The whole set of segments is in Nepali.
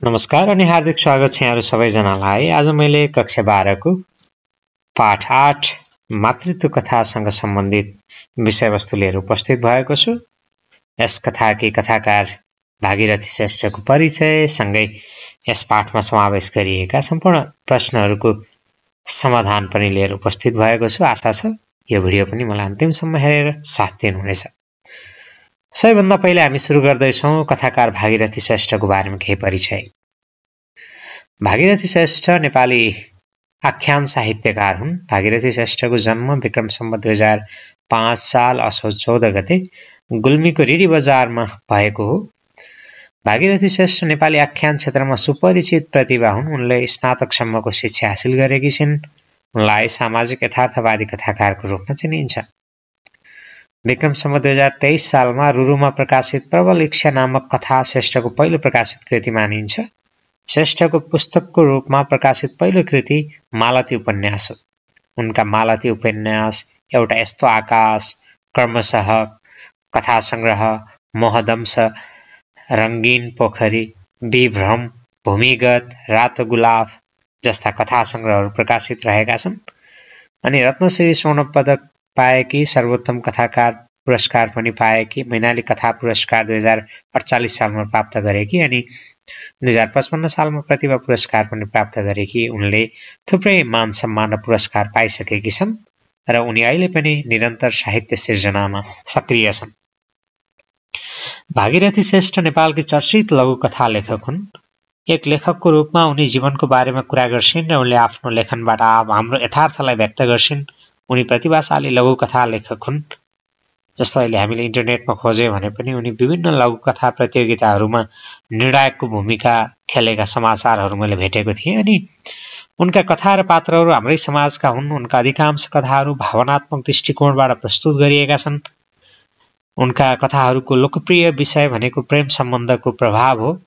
नमस्कार अनि हार्दिक स्वागत छ यहाँहरू सबैजनालाई। आज मैले कक्षा 12 को पाठ 8 मातृत्व कथासँग सम्बन्धित विषयवस्तु लिएर उपस्थित भएको छु। यस कथाकी कथाकार भागीरथी श्रेष्ठको परिचय सँगै यस पाठमा समावेश गरिएका सम्पूर्ण प्रश्नहरूको समाधान पनि लिएर उपस्थित भएको छु। आशा छ यो भिडियो पनि मलाई अन्तिमसम्म हेरेर साथ दिनुहुनेछ। सबैभन्दा पहिले हामी सुरु गर्दैछौँ कथाकार भागीरथी श्रेष्ठको बारेमा केही परिचय। भागीरथी श्रेष्ठ नेपाली आख्यान साहित्यकार हुन्। भागीरथी श्रेष्ठको जन्म विक्रम सम्वत 2005 साल असोज 14 गते गुल्मीको रिडी बजारमा भएको हो। भागीरथी श्रेष्ठ नेपाली आख्यान क्षेत्रमा सुपरिचित प्रतिभा हुन्। उनले स्नातकसम्मको शिक्षा हासिल गरेकी छिन्। उनलाई सामाजिक यथार्थवादी कथाकारको रूपमा चिनिन्छ। विक्रम सम्वत 2023 सालमा रुरुमा प्रकाशित प्रबल इच्छा नामक कथा श्रेष्ठको पहिलो प्रकाशित कृति मानिन्छ। श्रेष्ठको पुस्तकको रूपमा प्रकाशित पहिलो कृति मालती उपन्यास हो। उनका मालती उपन्यास एउटा यस्तो आकाश, कर्मशः, कथा संग्रह, मोहदंश, रंगीन पोखरी, विभ्रम, भूमिगत, रातो गुलाफ जस्ता कथा संग्रहहरू प्रकाशित रहेका छन्। अनि रत्नश्री स्वर्ण पदक पाएकी, सर्वोत्तम कथाकार पुरस्कार पनि पाएकी, मैनाली कथा पुरस्कार 2048 सालमा प्राप्त गरेकी अनि 2055 सालमा प्रतिभा पुरस्कार पनि प्राप्त गरेकी उनले थुप्रै मान सम्मान र पुरस्कार पाइसकेकी छन् र उनी अहिले पनि निरन्तर साहित्य सिर्जनामा सक्रिय छन्। भागीरथी श्रेष्ठ नेपालकी चर्चित लघुकथा लेखक हुन्। एक लेखकको रूपमा उनी जीवनको बारेमा कुरा गर्छिन् र उनले आफ्नो लेखनबाट हाम्रो यथार्थलाई व्यक्त गर्छिन्। उनी प्रतिभाशाली लघुकथा लेखक हुन्। जस्तो अहिले हामीले इन्टरनेटमा खोज्यौँ भने पनि उनी विभिन्न लघुकथा प्रतियोगिताहरूमा निर्णायकको भूमिका खेलेका समाचारहरू मैले भेटेको थिएँ। अनि उनका कथा र पात्रहरू हाम्रै समाजका हुन्। उनका अधिकांश कथाहरू भावनात्मक दृष्टिकोणबाट प्रस्तुत गरिएका छन्। उनका कथाहरूको लोकप्रिय विषय भनेको प्रेम सम्बन्धको प्रभाव हो।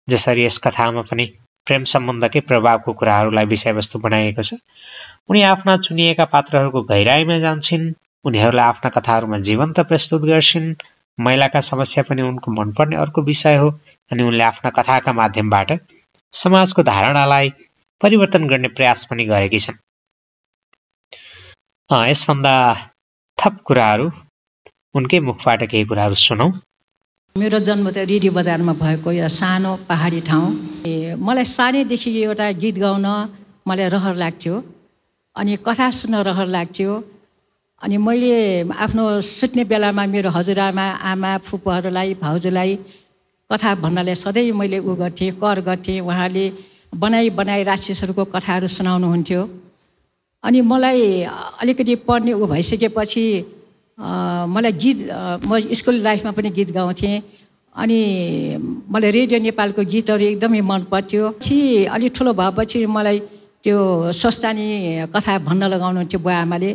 जसरी यस कथामा पनि प्रेम सम्बन्धकै प्रभावको कुराहरूलाई विषयवस्तु बनाइएको छ। उनी आफ्ना चुनिएका पात्रहरूको गहिराइमा जान्छन्। उनीहरूलाई आफ्ना कथाहरूमा जीवन्त प्रस्तुत गर्छिन्। महिलाका समस्या पनि उनको मनपर्ने अर्को विषय हो अनि उनले आफ्ना कथाका माध्यमबाट समाजको धारणालाई परिवर्तन गर्ने प्रयास पनि गरेकी छन्। यसभन्दा थप कुराहरू उनकै मुखबाट केही कुराहरू सुनौँ। मेरो जन्म त रिडी बजारमा भएको एउटा सानो पहाडी ठाउँ। मलाई सानैदेखि एउटा गीत गाउन मलाई रहर लाग्थ्यो अनि कथा सुन्न रहर लाग्थ्यो। अनि मैले आफ्नो सुत्ने बेलामा मेरो हजुरआमा, आमा, फुपूहरूलाई, भाउजूलाई कथा भन्नलाई सधैँ मैले गर्थेँ, कर गर्थेँ। उहाँले बनाई राक्षसहरूको कथाहरू सुनाउनुहुन्थ्यो। अनि मलाई अलिकति पढ्ने भइसकेपछि मलाई गीत, म स्कुल लाइफमा पनि गीत गाउँथेँ। अनि मलाई रेडियो नेपालको गीतहरू एकदमै मन पर्थ्यो। पछि अलि ठुलो भएपछि मलाई त्यो स्वस्थानी कथा भन्न लगाउनुहुन्थ्यो बुवा आमाले।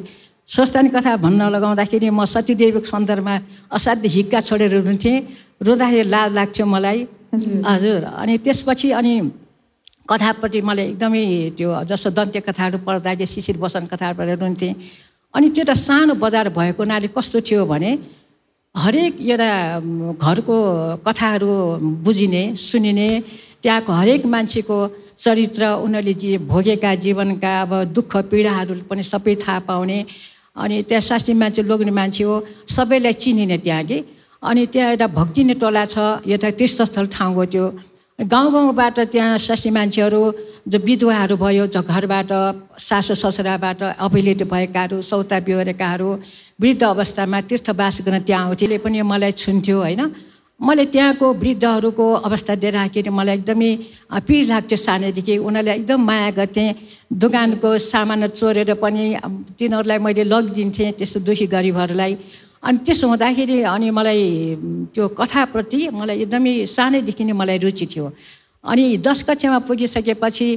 स्वस्थानी कथा भन्न लगाउँदाखेरि म सतीदेवीको सन्दर्भमा असाध्य हिक्का छोडेर रुन्थेँ। रुँदाखेरि लाज लाग्थ्यो मलाई। हजुर। अनि त्यसपछि अनि कथापट्टि मलाई एकदमै त्यो जस्तो दन्त्य कथाहरू पढ्दाखेरि शिशिर बसन कथाहरू पढेर रुन्थेँ। अनि त्यो त सानो बजार भएको हुनाले कस्तो थियो भने हरेक एउटा घरको कथाहरू बुझिने, सुनिने, त्यहाँको हरेक मान्छेको चरित्र, उनीहरूले भोगेका जीवनका अब दुःख पीडाहरू पनि सबै थाहा पाउने। अनि त्यहाँ स्वास्नी मान्छे, लोग्ने मान्छे हो, सबैलाई चिनिने त्यहाँ कि। अनि त्यहाँ एउटा भक्तिने टोला छ, एउटा तीर्थस्थल ठाउँ हो त्यो। गाउँबाट त्यहाँ स्वास्नी मान्छेहरू जो विधवाहरू भयो, जो घरबाट सासु ससुराबाट अभिलेट भएकाहरू, सौता बिहोरेकाहरू वृद्ध अवस्थामा तीर्थवास गर्न त्यहाँ आउँथे पनि मलाई छुन्थ्यो होइन। मैले त्यहाँको वृद्धहरूको अवस्था देख्दाखेरि मलाई एकदमै पिर लाग्थ्यो सानैदेखि। उनीहरूलाई एकदम माया गर्थेँ। दोकानको सामान चोरेर पनि तिनीहरूलाई मैले लगिदिन्थेँ, त्यस्तो दुखी गरिबहरूलाई। अनि त्यसो हुँदाखेरि अनि मलाई त्यो कथाप्रति मलाई एकदमै सानैदेखि नै मलाई रुचि थियो। अनि 10 कक्षामा पुगिसकेपछि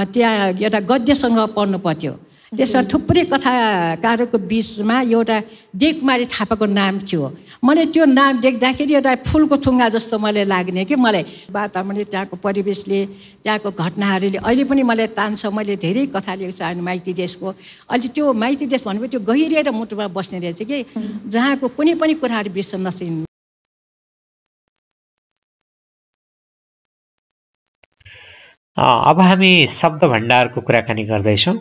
त्यहाँ एउटा गद्य सङ्ग्रह पढ्नु पर्थ्यो। त्यसमा थुप्रै कथाकारहरूको बिचमा एउटा देवकुमारी थापाको नाम थियो। मैले त्यो नाम देख्दाखेरि एउटा फुलको थुङ्गा जस्तो मलाई लाग्ने कि मलाई वातावरण, त्यहाँको परिवेशले, त्यहाँको घटनाहरूले अहिले पनि मलाई तान्छ। मैले धेरै कथा लेखेको छु माइती देशको। अहिले त्यो माइती देश भनेपछि त्यो गहिरिएर मुटुमा बस्ने रहेछ कि जहाँको कुनै पनि कुराहरू बिर्सन नसकिने। अब हामी शब्द भण्डारको कुराकानी गर्दैछौँ।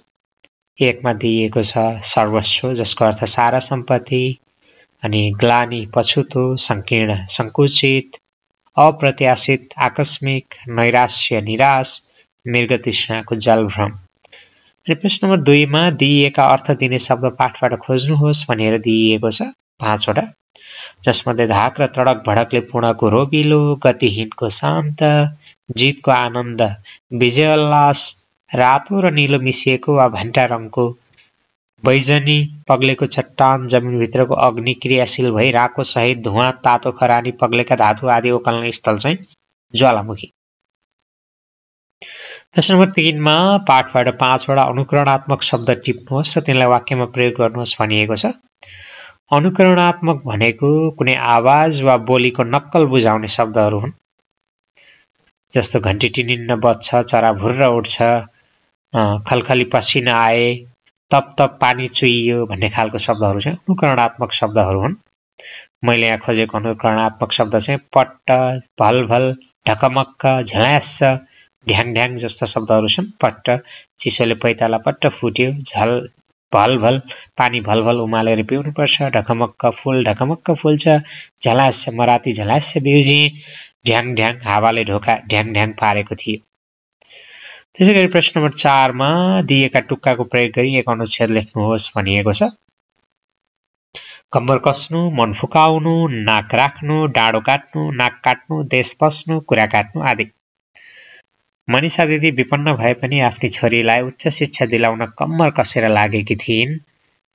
एकमा दिइएको छ सर्वस्व, जसको अर्थ सारा सम्पत्ति, अनि ग्लानी, पछुतो, संकीर्ण, संकुचित, अप्रत्याशित, आकस्मिक, नैराश्य, निराश, मृगतृष्णाको जलभ्रम। अनि प्रश्न नम्बर 2 मा दिइएका अर्थ दिने शब्द पाठबाट खोज्नुहोस् भनेर दिइएको छ 5 वटा, जसमध्ये धाक र तडक भडकले पूर्णको रोबिलो, गतिहीनको शान्त, जितको आनन्द, विजय उल्लास, रातो र नीलो मिसिएको वा भण्टा रङको, बैजनी, पग्लेको चट्टान, जमिनभित्रको अग्नि क्रियाशील भई राको सहित धुवाँ, तातो खरानी, पग्लेका धातु आदि ओकल्ने स्थल चाहिँ ज्वालामुखी। प्रश्न नम्बर 3 मा पाठबाट 5 वटा अनुकरणात्मक शब्द टिप्नुहोस् र तिनलाई वाक्यमा प्रयोग गर्नुहोस् भनिएको छ। अनुकरणात्मक भनेको कुनै आवाज वा बोलीको नक्कल बुझाउने शब्दहरू हुन्, जस्तो घन्टी टिनिन्न बज्छ, चरा भुर्र उठ्छ, खलखली पसिना आए, तप तप पानी चुइयो भन्ने खालको शब्दहरू चाहिँ अनुकरणात्मक शब्दहरू हुन्। मैले यहाँ खोजेको अनुकरणात्मक शब्द चाहिँ पट्ट, भलभल, ढकमक्क, झल्यास्स, ढ्याङ ढ्याङ जस्ता शब्दहरू छन्। पट्ट, चिसोले पैताला पट्ट फुट्यो, झल भलभल, पानी भलभल उमालेर पिउनुपर्छ, ढकमक्क फुल ढकमक्क फुल्छ, झल्यास्स मराती झल्यास्स बिउजी, ढ्याङ ढ्याङ हावाले ढोका ढ्याङ ढ्याङ पारेको थियो। त्यसैगरी प्रश्न नम्बर 4 मा दिएका टुक्काको प्रयोग गरी एक अनुच्छेद लेख्नुहोस् भनिएको छ। कम्बर कस्नु, मन फुकाउनु, नाक राख्नु, डाँडो काट्नु, नाक काट्नु, देश पस्नु, कुरा काट्नु आदि। मनिषा दिदी विपन्न भए पनि आफ्नी छोरीलाई उच्च शिक्षा दिलाउन कम्मर कसेर लागेकी थिइन्।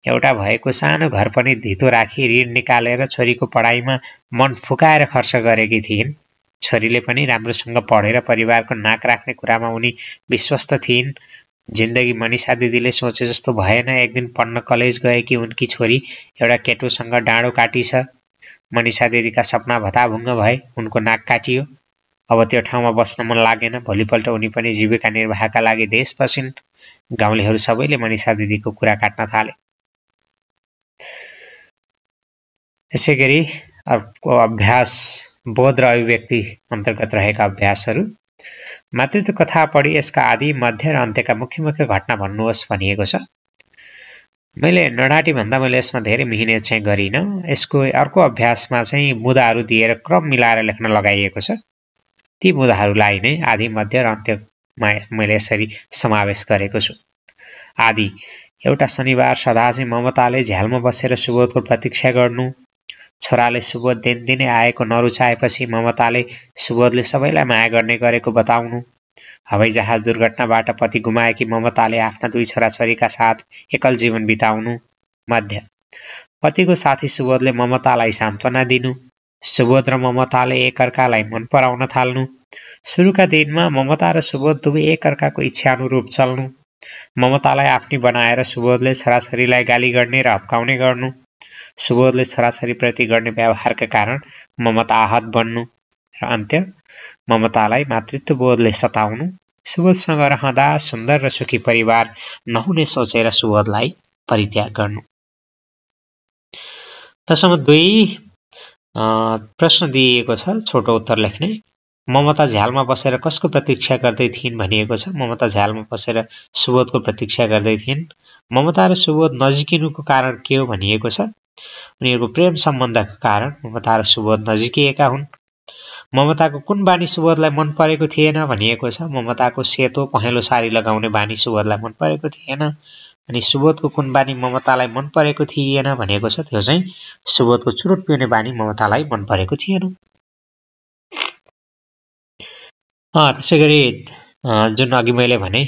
एउटा भएको सानो घर पनि धितो राखी ऋण निकालेर छोरीको पढाइमा मन फुकाएर खर्च गरेकी थिइन्। छोरीले पनि राम्रोसँग पढेर परिवारको नाक राख्ने कुरामा उनी विश्वस्त थिइन्। जिन्दगी मनिषा दिदीले सोचे जस्तो भएन। एक दिन पढ्न कलेज गएकी उनकी छोरी एउटा केटोसँग डाँडो काटिछ। मनिषा दिदीका सपना भताभुङ्ग भए, उनको नाक काटियो। अब त्यो ठाउँमा बस्न मन लागेन। भोलिपल्ट उनी पनि जीविका निर्वाहका लागि देश पसिन्। गाउँलेहरू सबैले मनिषा दिदीको कुरा काट्न थाले। यसैगरी अर्को अभ्यास बोध र अभिव्यक्ति अन्तर्गत रहेका अभ्यासहरू। मातृत्व कथा पढी यसका आदि, मध्य र अन्त्यका मुख्य मुख्य घटना भन्नुहोस् भनिएको छ। मैले नडाटी भन्दा मैले यसमा धेरै मिहिनेत चाहिँ गरिनँ। यसको अर्को अभ्यासमा चाहिँ मुदाहरू दिएर क्रम मिलाएर लेख्न लगाइएको छ। ती मुदाहरूलाई नै आदि, मध्य र अन्त्यमा मैले यसरी समावेश गरेको छु। आदि, एउटा शनिबार सदा चाहिँ ममताले झ्यालमा बसेर सुबोधको प्रतीक्षा गर्नु। छोराले सुबोध दिनदिनै आएको नरुचाएपछि ममताले सुबोधले सबैलाई माया गर्ने गरेको बताउनु। हवाईजहाज दुर्घटनाबाट पति गुमाएकी ममताले आफ्ना 2 छोराछोरीका साथ एकल जीवन बिताउनु। मध्य, पतिको साथी सुबोधले ममतालाई सान्त्वना दिनु। सुबोध र ममताले एकअर्कालाई मन पराउन थाल्नु। सुरुका दिनमा ममता र सुबोध दुवै एकअर्काको इच्छा अनुरूप चल्नु। ममतालाई आफ्नी बनाएर सुबोधले छोराछोरीलाई गाली गर्ने र हप्काउने गर्नु। सुबोधले छोराछोरीप्रति गर्ने व्यवहारका कारण ममता आहत बन्नु। र अन्त्य, ममतालाई मातृत्व बोधले सताउनु। सुबोधसँग रहँदा सुन्दर र सुखी परिवार नहुने सोचेर सुबोधलाई परित्याग गर्नु। प्रश्न 2 प्रश्न दिइएको छ, छोटो उत्तर लेख्ने। ममता झ्यालमा बसेर कसको प्रतीक्षा गर्दै थिइन् भनिएको छ। ममता झ्यालमा बसेर सुबोधको प्रतीक्षा गर्दै थिइन्। ममता र सुबोध नजिकिनुको कारण के हो भनिएको छ। उनीहरूको प्रेम सम्बन्धका कारण ममता र सुबोध नजिकिएका हुन्। ममताको कुन बानी सुबोधलाई मन परेको थिएन भनिएको छ। ममताको सेतो पहेँलो साडी लगाउने बानी सुबोधलाई मन परेको थिएन। अनि सुबोधको कुन बानी ममतालाई मन परेको थिएन भनेको छ। त्यो चाहिँ सुबोधको चुरोट पिउने बानी ममतालाई मन परेको थिएन। त्यसैगरी जुन अघि मैले भने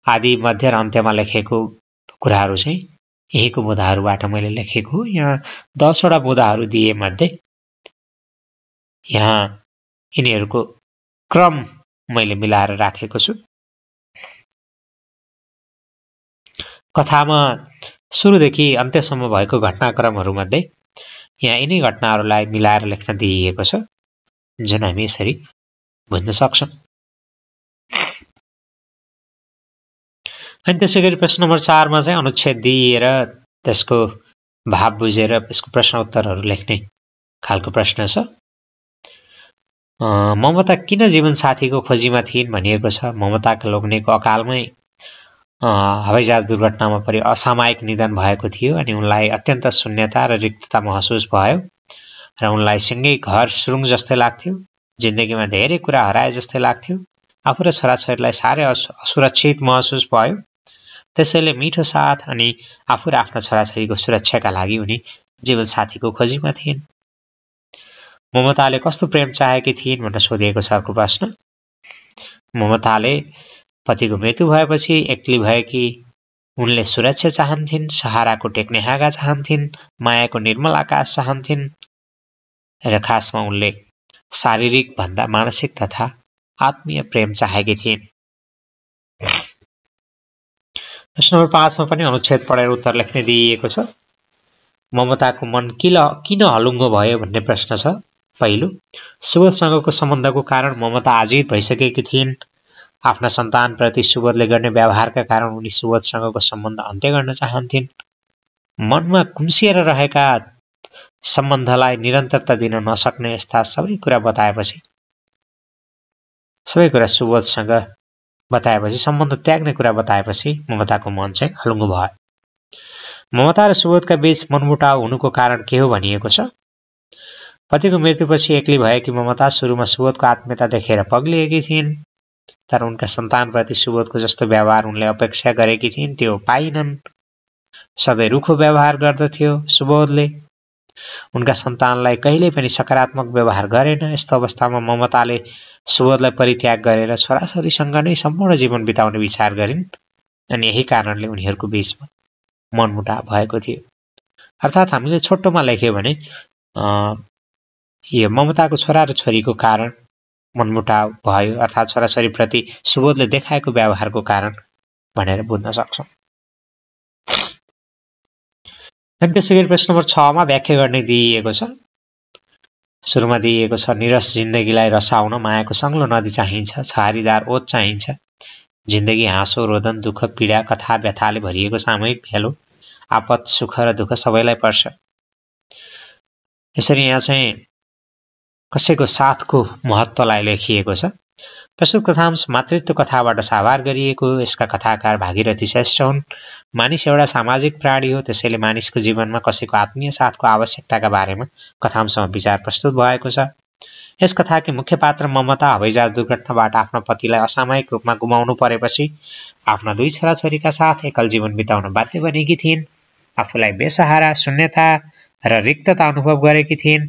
आदि, मध्य र अन्त्यमा लेखेको कुराहरू चाहिँ यहीको मुदाहरूबाट मैले लेखेको। यहाँ 10 वटा मुदाहरू दिए मध्ये यहाँ यिनीहरूको क्रम मैले मिलाएर राखेको छु। कथामा सुरुदेखि अन्त्यसम्म भएको घटनाक्रमहरूमध्ये यहाँ यिनै घटनाहरूलाई मिलाएर लेख्न दिइएको छ, जुन हामी यसरी बुझ्न सक्छौँ। अनि त्यसैगरी प्रश्न नम्बर 4 मा चाहिँ अनुच्छेद दिएर त्यसको भाव बुझेर यसको प्रश्न उत्तरहरू लेख्ने खालको प्रश्न छ। ममता किन जीवनसाथीको खोजीमा थिइन् भनिएको छ। ममताका लोग्नेको अकालमै हवाईजहाज दुर्घटनामा परि असामयिक निधन भएको थियो अनि उनलाई अत्यन्त शून्यता र रिक्तता महसुस भयो र उनलाई सँगै घर सुरुङ जस्तै लाग्थ्यो। जिन्दगीमा धेरै कुरा हराए जस्तै लाग्थ्यो। आफू र छोराछोरीलाई साह्रै असुरक्षित महसुस भयो। त्यसैले मिठो साथ अनि आफू र आफ्ना छोराछोरीको सुरक्षाका लागि उनी जीवनसाथीको खोजीमा थिइन्। ममताले कस्तो प्रेम चाहेकी थिइन् भनेर सोधिएको छ अर्को प्रश्न। ममताले पतिको मृत्यु भएपछि एक्लै भएकी उनले सुरक्षा चाहन्थिन्, सहाराको टेक्ने हाँगा चाहन्थिन्, मायाको निर्मल आकाश चाहन्थिन् र खासमा उनले शारीरिक भन्दा मानसिक तथा आत्मीय प्रेम चाहेकी थिइन्। प्रश्न नम्बर 5 मा पनि अनुच्छेद पढेर उत्तर लेख्ने दिइएको छ। ममताको मन किन हलुङ्गो भयो भन्ने प्रश्न छ। पहिलो, सुबोधसँगको सम्बन्धको कारण ममता आजित भइसकेकी थिइन्। आफ्ना सन्तानप्रति सुबोधले गर्ने व्यवहारका कारण उनी सुबोधसँगको सम्बन्ध अन्त्य गर्न चाहन्थिन्। मनमा कुम्सिएर रहेका सम्बन्धलाई निरन्तरता दिन नसक्ने यस्ता सबै कुरा सुबोधसँग बताएपछि सम्बन्ध त्याग्ने कुरा बताएपछि ममताको मन चाहिँ हलुङ्गो भयो। ममता र सुबोधका बीच मनमुटाव हुनुको कारण के हो भनिएको छ। पतिको मृत्युपछि एक्लै भएकी ममता सुरुमा सुबोधको आत्मीयता देखेर पग्लिएकी थिइन्, तर उनका सन्तानप्रति सुबोधको जस्तो व्यवहार उनले अपेक्षा गरेकी थिइन् त्यो पाइनन्। सधैँ रुखो व्यवहार गर्दथ्यो सुबोधले। उनका सन्तानलाई कहिल्यै पनि सकारात्मक व्यवहार गरेन। यस्तो अवस्थामा ममताले सुबोधलाई परित्याग गरेर छोराछोरीसँग नै सम्पूर्ण जीवन बिताउने विचार गरिन् अनि यही कारणले उनीहरूको बीचमा मनमुटाव भएको थियो। अर्थात् हामीले छोटोमा लेख्यो भने यो ममताको छोरा र छोरीको कारण मनमुटाव भयो, अर्थात् छोराछोरीप्रति सुबोधले देखाएको व्यवहारको कारण भनेर बुझ्न सक्छौँ। अनि त्यसै गरी प्रश्न नम्बर 6 मा व्याख्या गर्ने दिइएको छ। सुरुमा दिइएको छ, निरस जिन्दगीलाई रसाउन मायाको सङ्लो नदी चाहिन्छ, छहारीदार ओत चाहिन्छ। जिन्दगी हाँसो, रोदन, दुःख, पीडा, कथा, व्यथाले भरिएको सामूहिक भेल हो। आपत, सुख र दुःख सबैलाई पर्छ। यसरी यहाँ चाहिँ कसैको साथको महत्त्वलाई लेखिएको छ। प्रस्तुत कथांश मातृत्व कथाबाट साभार गरिएको। यसका कथाकार भागीरथी श्रेष्ठ हुन्। मानिस एउटा सामाजिक प्राणी हो, त्यसैले मानिसको जीवनमा कसैको आत्मीय साथको आवश्यकताका बारेमा कथांशमा विचार प्रस्तुत भएको छ। यस कथाकी मुख्य पात्र ममता हवाईजहाज दुर्घटनाबाट आफ्ना पतिलाई असामयिक रूपमा गुमाउनु परेपछि आफ्ना 2 छोराछोरीका साथ एकल जीवन बिताउन बाध्य बनेकी थिइन्। आफूलाई बेसहारा, शून्यता र रिक्तता अनुभव गरेकी थिइन्।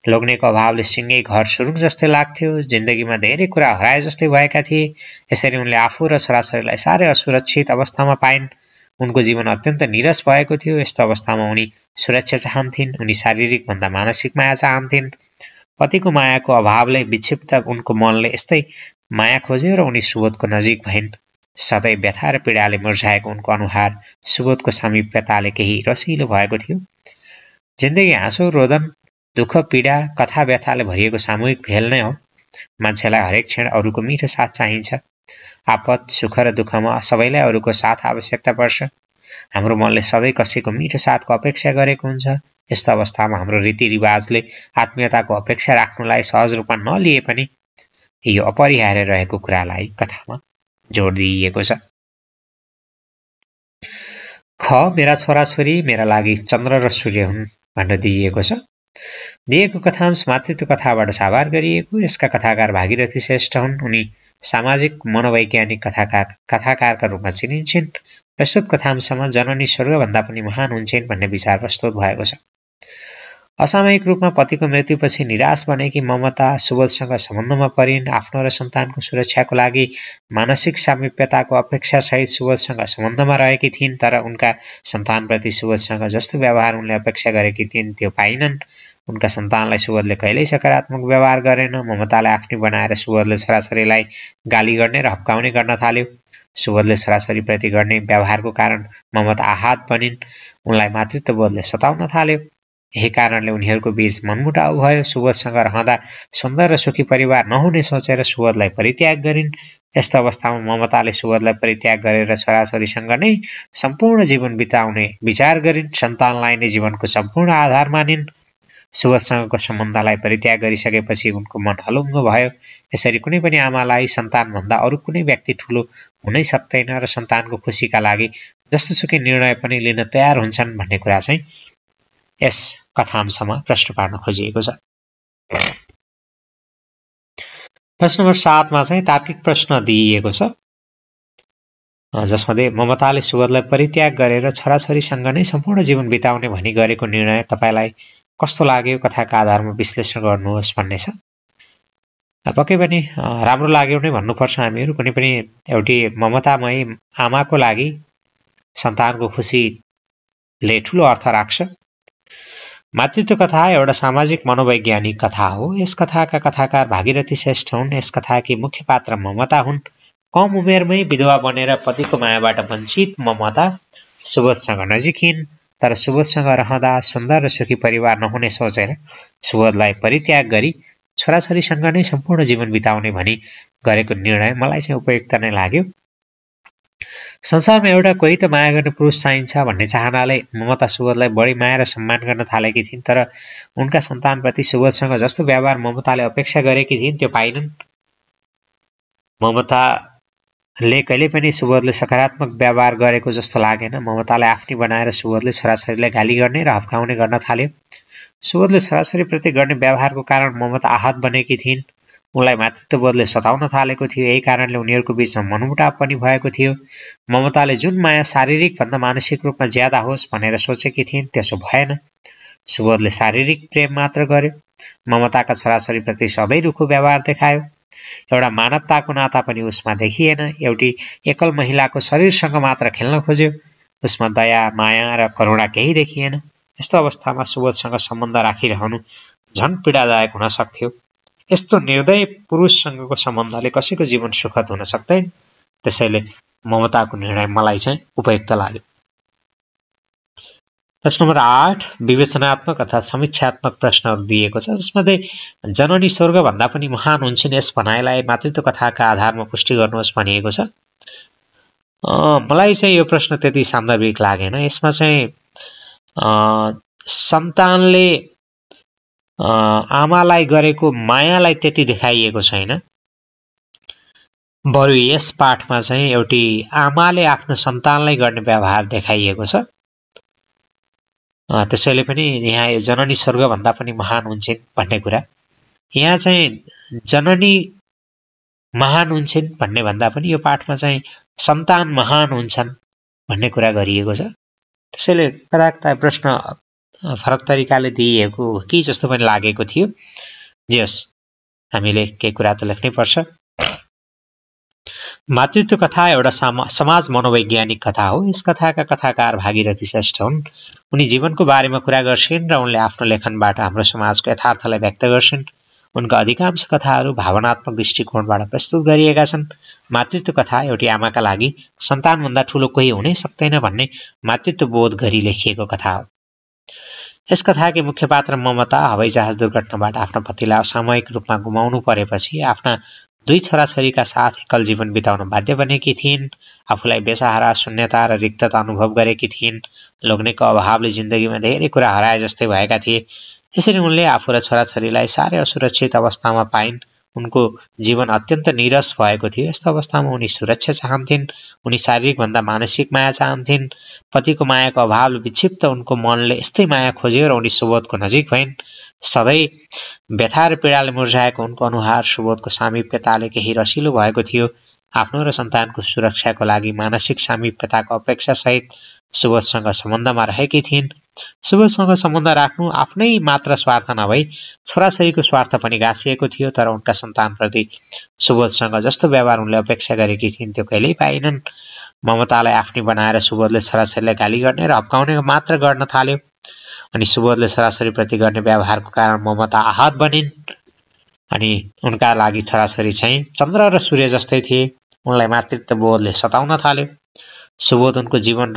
लोग्नेको अभावले सिँगै घर सुरुङ जस्तै लाग्थ्यो। जिन्दगीमा धेरै कुरा हराए जस्तै भएका थिए। यसरी उनले आफू र छोराछोरीलाई साह्रै असुरक्षित अवस्थामा पाइन्। उनको जीवन अत्यन्त निरस भएको थियो। यस्तो अवस्थामा उनी सुरक्षा चाहन्थिन्। उनी शारीरिक भन्दा मानसिक माया चाहन्थिन्। पतिको मायाको अभावले विक्षिप्त उनको मनले यस्तै माया खोज्यो र उनी सुबोधको नजिक भइन्। सधैँ व्यथा र पीडाले मुर्झाएको उनको अनुहार सुबोधको समीपताले केही रसिलो भएको थियो। जिन्दगी हाँसो, रोदन, दुःख, पीडा, कथा, व्यथाले भरिएको सामूहिक भेल नै हो। मान्छेलाई हरेक क्षण अरूको मिठो साथ चाहिन्छ। आपत, सुख र दुःखमा सबैलाई अरूको साथ आवश्यकता पर्छ। हाम्रो मनले सधैँ कसैको मिठो साथको अपेक्षा गरेको हुन्छ। यस्तो अवस्थामा हाम्रो रीतिरिवाजले आत्मीयताको अपेक्षा राख्नुलाई सहज रूपमा नलिए पनि यो अपरिहार्य रहेको कुरालाई कथामा जोड दिइएको छ। ख, मेरा छोराछोरी मेरा लागि चन्द्र र सूर्य हुन् भनेर दिइएको छ। दिएको कथांश मातृत्व कथाबाट साभार गरिएको। यसका कथाकार भागीरथी श्रेष्ठ हुन्। उनी सामाजिक मनोवैज्ञानिक कथाकारका रूपमा चिनिन्छन्। प्रस्तुत कथांशमा जननी स्वर्गभन्दा पनि महान हुन्छन् भन्ने विचार प्रस्तुत भएको छ। असामयिक रूपमा पतिको मृत्युपछि निराश बनेकी ममता सुबोधसँग सम्बन्धमा परिन्। आफ्नो र सन्तानको सुरक्षाको लागि मानसिक सामिप्यताको अपेक्षासहित सुबोधसँग सम्बन्धमा रहेकी थिइन्, तर उनका सन्तानप्रति सुबोधसँग जस्तो व्यवहार उनले अपेक्षा गरेकी थिइन् त्यो पाइनन्। उनका सन्तानलाई सुबोधले कहिल्यै सकारात्मक व्यवहार गरेन। ममतालाई आफ्नी बनाएर सुबोधले छोराछोरीलाई गाली गर्ने र हप्काउने गर्न थाल्यो। सुबोधले छोराछोरीप्रति गर्ने व्यवहारको कारण ममता आहत बनिन्। उनलाई मातृत्वबोधले सताउन थाल्यो। यही कारणले उनीहरूको बीच मनमुटाव भयो। सुबोधसँग रहँदा सुन्दर र सुखी परिवार नहुने सोचेर सुबोधलाई परित्याग गरिन्। यस्तो अवस्थामा ममताले सुबोधलाई परित्याग गरेर छोराछोरीसँग नै सम्पूर्ण जीवन बिताउने विचार गरिन्। सन्तानलाई नै जीवनको सम्पूर्ण आधार मानिन्। सुबोधसँगको सम्बन्धलाई परित्याग गरिसकेपछि उनको मन हलुङ्गो भयो। यसरी कुनै पनि आमालाई सन्तानभन्दा अरू कुनै व्यक्ति ठुलो हुनै सक्दैन र सन्तानको खुसीका लागि जस्तोसुकै निर्णय पनि लिन तयार हुन्छन् भन्ने कुरा चाहिँ यस कथांशमा प्रश्न पार्न खोजिएको छ। प्रश्न नम्बर 7 मा चाहिँ तार्किक प्रश्न दिइएको छ, जसमध्ये ममताले सुबोधलाई परित्याग गरेर छोराछोरीसँग नै सम्पूर्ण जीवन बिताउने भनी गरेको निर्णय तपाईलाई कस्तो लाग्यो, कथाका आधारमा विश्लेषण गर्नुहोस् भन्ने छ। पक्कै पनि राम्रो लाग्यो नै भन्नुपर्छ। हामीहरू कुनै पनि एउटी ममतामयी आमाको लागि सन्तानको खुसीले ठुलो अर्थ राख्छ। मातृत्व कथा एउटा सामाजिक मनोवैज्ञानिक कथा हो। यस कथाका कथाकार भागीरथी श्रेष्ठ हुन्। यस कथाकी मुख्य पात्र ममता हुन्। कम उमेरमै विधवा बनेर पतिको मायाबाट वञ्चित ममता सुबोधसँग नजिकिन्, तर सुबोधसँग रहँदा सुन्दर र सुखी परिवार नहुने सोचेर सुबोधलाई परित्याग गरी छोराछोरीसँग नै सम्पूर्ण जीवन बिताउने भनी गरेको निर्णय मलाई चाहिँ उपयुक्त नै लाग्यो। संसारमा एउटा कोही त माया गर्ने पुरुष चाहिन्छ भन्ने चाहनाले ममता सुबोधलाई बढी माया र सम्मान गर्न थालेकी थिइन्, तर उनका सन्तानप्रति सुबोधसँग जस्तो व्यवहार ममताले अपेक्षा गरेकी थिइन् त्यो पाइनन्। ममताले कहिले पनि सुबोधले सकारात्मक व्यवहार गरेको जस्तो लागेन। ममतालाई आफ्नी बनाएर सुबोधले छोराछोरीलाई गाली गर्ने र हप्काउने गर्न थाल्यो। सुबोधले छोराछोरीप्रति गर्ने व्यवहारको कारण ममता आहत बनेकी थिइन्। उनलाई मातृत्वबोधले सताउन थालेको थियो। यही कारणले उनीहरूको बीचमा मनमुटाव पनि भएको थियो। ममताले जुन माया शारीरिक भन्दा मानसिक रूपमा ज्यादा होस् भनेर सोचेकी थिइन् त्यसो भएन। सुबोधले शारीरिक प्रेम मात्र गर्यो। ममताका छोराछोरीप्रति सधैँ रुखो व्यवहार देखायो। एउटा मानवताको नाता पनि उसमा देखिएन। एउटी एकल महिलाको शरीरसँग मात्र खेल्न खोज्यो। उसमा दया, माया र करुणा केही देखिएन। यस्तो अवस्थामा सुबोधसँग सम्बन्ध राखिरहनु झन् पीडादायक हुन सक्थ्यो। यस्तो निर्दय पुरुषसँगको सम्बन्धले कसैको जीवन सुखद हुन सक्दैन। त्यसैले ममताको निर्णय मलाई चाहिँ उपयुक्त लाग्यो। प्रश्न नम्बर 8 विवेचनात्मक अर्थात् समीक्षात्मक प्रश्नहरू दिएको छ, जसमध्ये जननी स्वर्गभन्दा पनि महान हुन्छन् यस भनाइलाई मातृत्व कथाका आधारमा पुष्टि गर्नुहोस् भनिएको छ। मलाई चाहिँ यो प्रश्न त्यति सान्दर्भिक लागेन। यसमा चाहिँ सन्तानले आमालाई गरेको मायालाई त्यति देखाइएको छैन। बरु यस पाठमा चाहिँ एउटी आमाले आफ्नो सन्तानलाई गर्ने व्यवहार देखाइएको छ। त्यसैले पनि यहाँ जननी स्वर्गभन्दा पनि महान हुन्छन् भन्ने कुरा, यहाँ चाहिँ जननी महान हुन्छन् भन्ने भन्दा पनि यो पाठमा चाहिँ सन्तान महान हुन्छन् भन्ने कुरा गरिएको छ। त्यसैले कदाकता प्रश्न फरक तरिकाले दिइएको हो कि जस्तो पनि लागेको थियो। जे होस्, हामीले केही कुरा त लेख्नै पर्छ। मातृत्व कथा एउटा समाज मनोवैज्ञानिक कथा हो। यस कथाका कथाकार भागीरथी श्रेष्ठ हुन्। उनी जीवनको बारेमा कुरा गर्छिन् र उनले आफ्नो लेखनबाट हाम्रो समाजको यथार्थलाई व्यक्त गर्छिन्। उनका अधिकांश कथाहरू भावनात्मक दृष्टिकोणबाट प्रस्तुत गरिएका छन्। मातृत्व कथा एउटी आमाका लागि सन्तानभन्दा ठुलो कोही हुनै सक्दैन भन्ने मातृत्व बोध गरी लेखिएको कथा हो। यस कथाकी मुख्य पात्र ममता हवाईजहाज दुर्घटनाबाट आफ्ना पतिलाई असामयिक रूपमा गुमाउनु परेपछि आफ्ना 2 छोराछोरीका साथ एकल जीवन बिताउन बाध्य बनेकी थिइन्। आफूलाई बेसहारा, शून्यता र रिक्तता अनुभव गरेकी थिइन्। लोग्नेको अभावले जिन्दगीमा धेरै कुरा हराए जस्तै भएका थिए। यसरी उनले आफू र छोराछोरीलाई साह्रै असुरक्षित अवस्थामा पाइन्। उनको जीवन अत्यन्त नीरस भएको थियो। यस्तो अवस्थामा उनी सुरक्षा चाहन्थिन्। उनी शारीरिक भन्दा मानसिक माया चाहन्थिन्। पतिको मायाको अभावले विक्षिप्त उनको मनले यस्तै माया खोज्यो र उनी सुबोधको नजिक भइन्। सधैँ व्यथा र पीडाले मुर्झाएको उनको अनुहार सुबोधको सामिप्यताले केही रसिलो भएको थियो। आफ्नो र सन्तानको सुरक्षाको लागि मानसिक सामिप्यताको अपेक्षासहित सुबोधसँग सम्बन्धमा रहेकी थिइन्। सुबोधसँग सम्बन्ध राख्नु आफ्नै मात्र स्वार्थ नभई छोराछोरीको स्वार्थ पनि गाँसिएको थियो। तर उनका सन्तानप्रति सुबोधसँग जस्तो व्यवहार उनले अपेक्षा गरेकी थिइन् त्यो कहिल्यै पाइनन्। ममतालाई आफ्नी बनाएर सुबोधले छोराछोरीलाई गाली गर्ने र हप्काउने मात्र गर्न थाल्यो। अनि सुबोधले छोराछोरीप्रति गर्ने व्यवहारको कारण ममता आहत बनिन्। अनि उनका लागि छोराछोरी चाहिँ चन्द्र र सूर्य जस्तै थिए। उनलाई मातृत्व बोधले सताउन थाल्यो। सुबोध उनको जीवन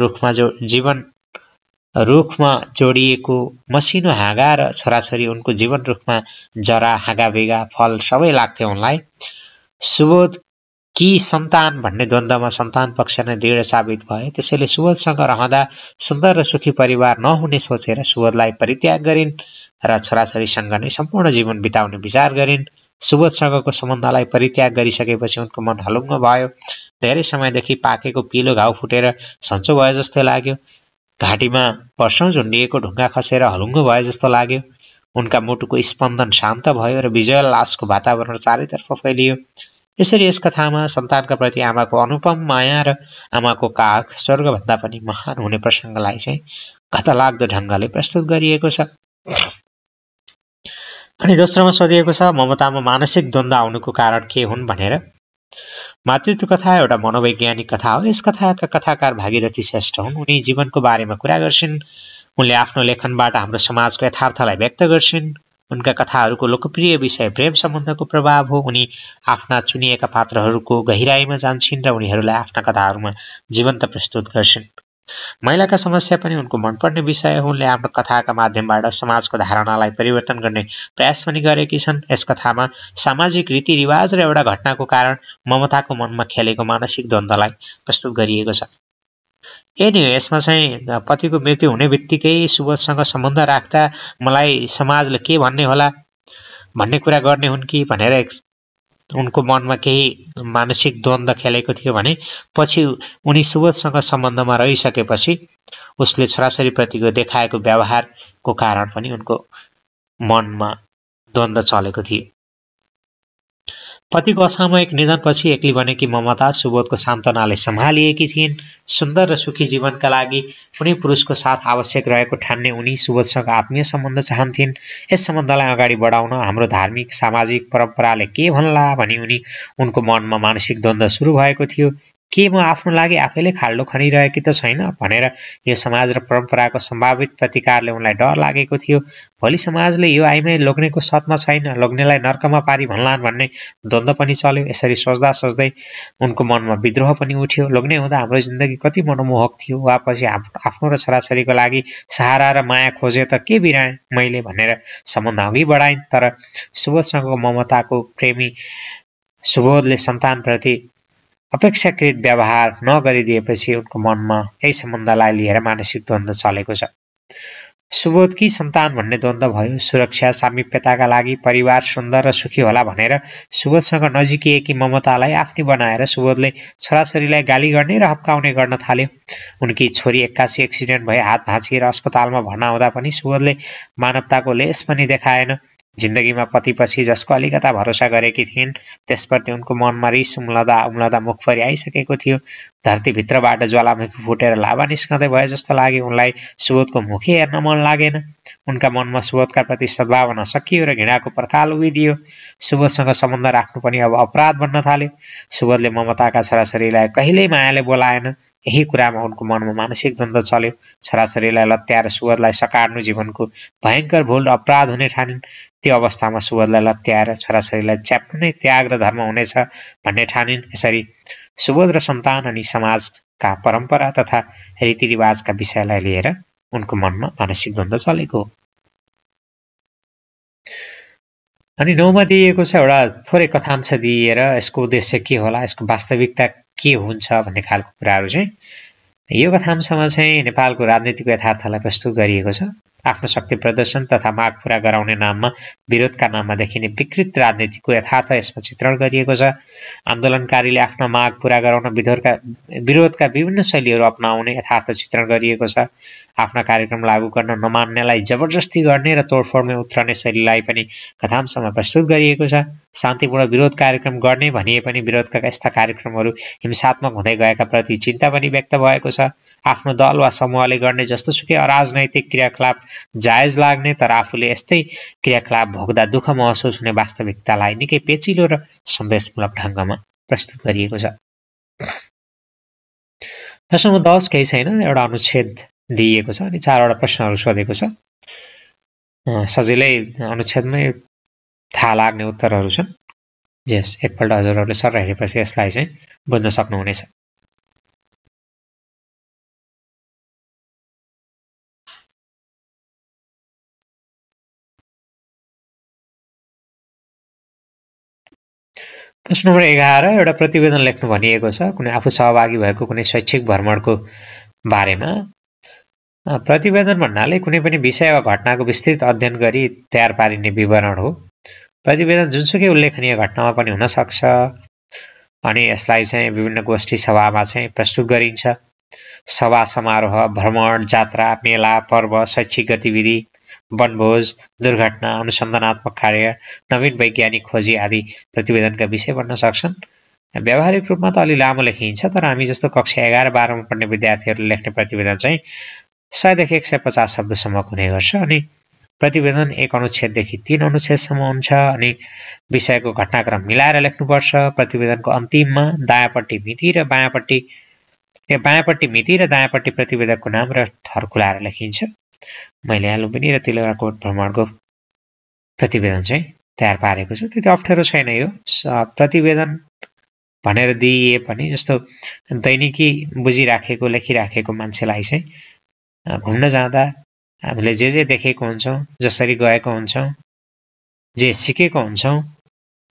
रुखमा जोडिएको मसिनो हाँगा र छोराछोरी उनको जीवन रुखमा जरा, हाँगा बेगा, फल सबै लाग्थ्यो उनलाई। सुबोध कि सन्तान भन्ने द्वन्द्वमा सन्तान पक्ष नै दृढ साबित भए। त्यसैले सुबोधसँग रहँदा सुन्दर र सुखी परिवार नहुने सोचेर सुबोधलाई परित्याग गरिन् र छोराछोरीसँग नै सम्पूर्ण जीवन बिताउने विचार गरिन्। सुबोधसँगको सम्बन्धलाई परित्याग गरिसकेपछि उनको मन हलुङ्ग भयो। धेरै समयदेखि पाकेको पिलो घाउ फुटेर सन्चो भयो जस्तो लाग्यो। घाँटीमा वर्षौं झुन्डिएको ढुङ्गा खसेर हलुङ्गो भए जस्तो लाग्यो। उनका मुटुको स्पन्दन शान्त भयो र विजयोल्लासको वातावरण चारैतर्फ फैलियो। यसरी यस कथामा सन्तानका प्रति आमाको अनुपम माया र आमाको काख स्वर्गभन्दा पनि महान हुने प्रसङ्गलाई चाहिँ कथालाग्दो ढङ्गले प्रस्तुत गरिएको छ। अनि दोस्रोमा सोधिएको छ ममतामा मानसिक द्वन्द्व आउनुको कारण के हुन् भनेर। मातृत्व कथा एउटा मनोवैज्ञानिक कथा हो। यस कथाका कथाकार भागीरथी श्रेष्ठ हुन्। उनी जीवनको बारेमा कुरा गर्छिन्। उनले आफ्नो लेखनबाट हाम्रो समाजको यथार्थलाई व्यक्त गर्छिन्। उनका कथाहरूको लोकप्रिय विषय प्रेम सम्बन्धको प्रभाव हो। उनी आफ्ना चुनिएका पात्रहरूको गहिराईमा जान्छन् र उनीहरूलाई आफ्ना कथाहरूमा जीवन्त प्रस्तुत गर्छिन्। महिलाका समस्या पनि उनको मनपर्ने विषय हो। उनले आफ्नो कथाका माध्यमबाट समाजको धारणालाई परिवर्तन गर्ने प्रयास पनि गरेकी छन्। यस कथामा सामाजिक रीतिरिवाज र एउटा घटनाको कारण ममताको मनमा खेलेको मानसिक द्वन्द्वलाई प्रस्तुत गरिएको छ। यसमा चाहिँ पतिको मृत्यु हुने बित्तिकै सुबोधसँग सम्बन्ध राख्दा मलाई समाजले के भन्ने होला भन्ने कुरा गर्ने हुन् कि भनेर उनको मनमा केही मानसिक द्वन्द्व खेलेको थियो भने पछि उनी सुबोधसँग सम्बन्धमा रहिसकेपछि उसले छोराछोरीप्रतिको देखाएको व्यवहारको कारण पनि उनको मनमा द्वन्द्व चलेको थियो। पतिको असामयिक निधनपछि एक्ली बनेकी ममता सुबोधको सान्त्वनाले सम्हालिएकी थिइन्। सुन्दर र सुखी जीवनका लागि कुनै पुरुषको साथ आवश्यक रहेको ठान्ने उनी सुबोधसँग आत्मीय सम्बन्ध चाहन्थिन्। यस सम्बन्धलाई अगाडि बढाउन हाम्रो धार्मिक सामाजिक परम्पराले के भन्ला भनी उनको मनमा मानसिक द्वन्द्व सुरु भएको थियो। के म आफ्नो लागि आफैले खाल्डो खनिरहेकी त छैन भनेर यो समाज र परम्पराको सम्भावित प्रतिकारले उनलाई डर लागेको थियो। भोलि समाजले यो आइमै लोग्नेको सतमा छैन, लोग्नेलाई नर्कमा पारी भन्लान् भन्ने द्वन्द्व पनि चल्यो। यसरी सोच्दा सोच्दै उनको मनमा विद्रोह पनि उठ्यो। लोग्ने हुँदा हाम्रो जिन्दगी कति मनमोहक थियो, वापछि आफ्नो र छोराछोरीको लागि सहारा र माया खोजे त के बिराएँ मैले भनेर सम्बन्ध अघि बढाइन्। तर सुबोधसँगको ममताको प्रेमी सुबोधले सन्तानप्रति अपेक्षाकृत व्यवहार नगरिदिएपछि उनको मनमा यही सम्बन्धलाई लिएर मानसिक द्वन्द्व चलेको छ। सुबोधकी सन्तान भन्ने द्वन्द्व भयो। सुरक्षा सामिप्यताका लागि परिवार सुन्दर र सुखी होला भनेर सुबोधसँग नजिकिएकी ममतालाई आफ्नी बनाएर सुबोधले छोराछोरीलाई गाली गर्ने र हप्काउने गर्न थाल्यो। उनकी छोरी 81 एक्सिडेन्ट भए हात भाँचिएर अस्पतालमा भर्ना हुँदा पनि सुबोधले मानवताको लेस पनि देखाएन। जिन्दगीमा पतिपछि जसको अलिकता भरोसा गरेकी थिइन् त्यसप्रति उनको मनमा रिस उम्लदा मुखभरि आइसकेको थियो। धरतीभित्रबाट ज्वालामुखी फुटेर लाभा निस्कँदै भए जस्तो लाग्यो। उनलाई सुबोधको मुखै हेर्न मन लागेन। उनका मनमा सुबोधका प्रति सद्भावना सकियो र घृणाको पर्खाल उभिदियो। सुबोधसँग सम्बन्ध राख्नु पनि अब अपराध बन्न थाल्यो। सुबोधले ममताका छोराछोरीलाई कहिल्यै मायाले बोलाएन। यही कुरामा उनको मनमा मानसिक द्वन्द्व चल्यो। छोराछोरीलाई लत्याएर सुबोधलाई सकार्नु जीवनको भयङ्कर भूल र अपराध हुने ठानिन्। त्यो अवस्थामा सुबोधलाई लत्याएर छोराछोरीलाई च्याप्नु नै त्याग र धर्म हुनेछ भन्ने ठानिन्। यसरी सुबोध र सन्तान अनि समाजका परम्परा तथा रीतिरिवाजका विषयलाई लिएर उनको मनमा मानसिक द्वन्द्व चलेको हो। अनि 9मा दिइएको छ एउटा थोरै कथांश दिएर यसको उद्देश्य के होला, यसको वास्तविकता के हुन्छ भन्ने खालको कुराहरू चाहिँ यो कथांशमा चाहिँ नेपालको राजनीतिको यथार्थलाई प्रस्तुत गरिएको छ। आफ्नो शक्ति प्रदर्शन तथा माग पूरा गराउने नाममा विरोधका नाममा देखिने विकृत राजनीतिको यथार्थ यसमा चित्रण गरिएको छ। आन्दोलनकारीले आफ्ना माग पूरा गराउन विरोधका विभिन्न शैलीहरू अपनाउने यथार्थ चित्रण गरिएको छ। आफ्ना कार्यक्रम लागू गर्न नमान्नेलाई जबरजस्ती गर्ने र तोडफोडमै उत्रने शैलीलाई पनि कथांशमा प्रस्तुत गरिएको छ। शान्तिपूर्ण विरोध कार्यक्रम गर्ने भनिए पनि विरोधका यस्ता कार्यक्रमहरू हिंसात्मक हुँदै गएका प्रति चिन्ता पनि व्यक्त भएको छ। आफ्नो दल वा समूहले गर्ने जस्तोसुकै अराजनैतिक क्रियाकलाप जायज लाग्ने तर आफूले यस्तै क्रियाकलाप भोग्दा दुःख महसुस हुने वास्तविकतालाई निकै पेचिलो र सन्देशमूलक ढङ्गमा प्रस्तुत गरिएको छ। प्रश्न 10 केही छैन, एउटा अनुच्छेद दिइएको छ अनि 4वटा प्रश्नहरू सोधेको छ। सजिलै अनुच्छेदमै थाहा लाग्ने उत्तरहरू छन्। जस एकपल्ट हजुरहरूले सर हेरेपछि यसलाई चाहिँ बुझ्न सक्नुहुनेछ। प्रश्न नम्बर 11 एउटा प्रतिवेदन लेख्नु भनिएको छ। कुनै आफू सहभागी भएको कुनै शैक्षिक भ्रमणको बारेमा प्रतिवेदन भन्नाले कुनै पनि विषय वा घटनाको विस्तृत अध्ययन गरी तयार पारिने विवरण हो। प्रतिवेदन जुनसुकै उल्लेखनीय घटनामा पनि हुन सक्छ अनि यसलाई चाहिँ विभिन्न गोष्ठी सभामा चाहिँ प्रस्तुत गरिन्छ। सभा समारोह, भ्रमण, जात्रा, मेला, पर्व, शैक्षिक गतिविधि, वनभोज, दुर्घटना, अनुसन्धानात्मक कार्य, नवीन वैज्ञानिक खोजी आदि प्रतिवेदनका विषय बन्न सक्छन्। व्यावहारिक रूपमा त अलि लामो लेखिन्छ, तर हामी जस्तो कक्षा 11-12मा पढ्ने विद्यार्थीहरूले लेख्ने प्रतिवेदन चाहिँ 100 देखि 150 शब्दसम्मको हुने गर्छ। अनि प्रतिवेदन 1 अनुच्छेददेखि 3 अनुच्छेदसम्म हुन्छ अनि विषयको घटनाक्रम मिलाएर लेख्नुपर्छ। प्रतिवेदनको अन्तिममा बायाँपट्टि मिति र दायाँपट्टि प्रतिवेदकको नाम र थर खुलाएर लेखिन्छ। मैले हाल्नु पनि र तिलौराकोट भ्रमणको प्रतिवेदन चाहिँ तयार पारेको छु। त्यति अप्ठ्यारो छैन यो। प्रतिवेदन भनेर दिइए पनि जस्तो दैनिकी बुझिराखेको लेखिराखेको मान्छेलाई चाहिँ घुम्न जाँदा हामीले जे देखेको हुन्छौँ, जसरी गएको हुन्छौँ, जे सिकेको हुन्छौँ,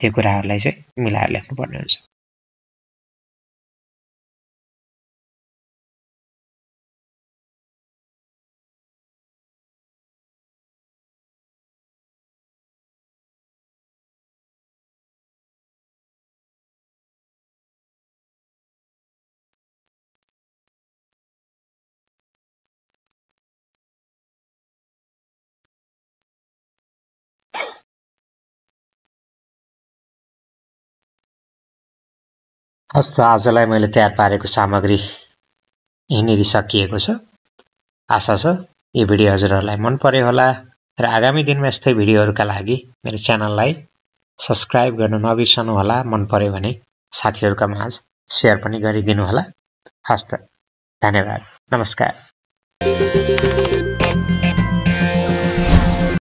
त्यो कुराहरूलाई चाहिँ मिलाएर लेख्नुपर्ने हुन्छ। हस्त आजलाई मैले तयार पारेको सामग्री यहीँनिर सकिएको छ। आशा छ यो भिडियो हजुरहरूलाई मन पर्यो होला र आगामी दिनमा यस्तै भिडियोहरूका लागि मेरो च्यानललाई सब्स्क्राइब गर्न नबिर्सनु होला। मन पर्यो भने साथीहरूका माझ सेयर पनि गरिदिनु होला। हस्त, धन्यवाद, नमस्कार।